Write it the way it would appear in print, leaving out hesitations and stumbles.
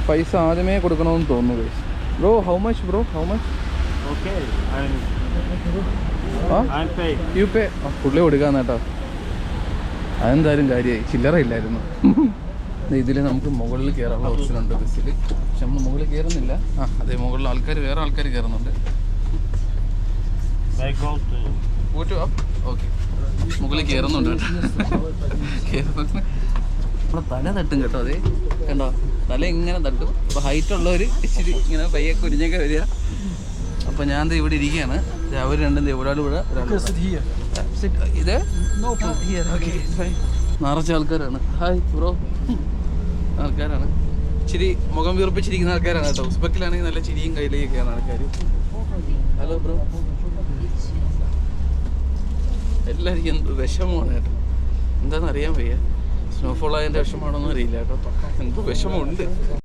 പൈസ ആദ്യമേ കൊടുക്കണമെന്ന് തോന്നുന്നു. Bro how much bro how much? U പേ. പുള്ളി കൊടുക്കാന്ന് കേട്ടോ. അതെന്തായാലും കാര്യമായി, ചില്ലറ ഇല്ലായിരുന്നു. ഇതിൽ നമുക്ക് മുകളിൽ കയറാനുള്ള ഓപ്ഷൻ ഉണ്ട് ബസ്സിൽ, പക്ഷെ നമ്മൾ മുകളിൽ കയറുന്നില്ല. അതെ, മുകളിൽ വേറെ ആൾക്കാർ കയറുന്നുണ്ട്. ഓക്കെ, മുകളിൽ കയറുന്നുണ്ട് കേട്ടോ. നമ്മളെ തല തട്ടും കേട്ടോ. അതെ കണ്ടോ, തല ഇങ്ങനെ തട്ടും. അപ്പോൾ ഹൈറ്റ് ഉള്ളവർ ഇച്ചിരി ഇങ്ങനെ പയ്യെ കുരിഞ്ഞൊക്കെ വരിക. അപ്പോൾ ഞാൻ ഇവിടെ ഇരിക്കുകയാണ്. അവർ രണ്ടും ഒരാൾ ഇവിടെ ഇത് നിറച്ച ആൾക്കാരാണ്. ഹായ് ബ്രോ, ആൾക്കാരാണ് ഇച്ചിരി മുഖം വീർപ്പിച്ചിരിക്കുന്ന ആൾക്കാരാണ് കേട്ടോ. ഉസ്ബെക്കിലാണെങ്കിൽ നല്ല ചിരിയും കയ്യിലേക്കൊക്കെയാണ് ആൾക്കാർ. Hello bro. എല്ലാവർക്കും എന്ത് വിഷമമാണ് കേട്ടോ, എന്താണെന്ന് അറിയാൻ വയ്യ. സ്നോഫോൾ ആയതിൻ്റെ വിഷമമാണോന്നും അറിയില്ല കേട്ടോ, എന്തോ വിഷമമുണ്ട്.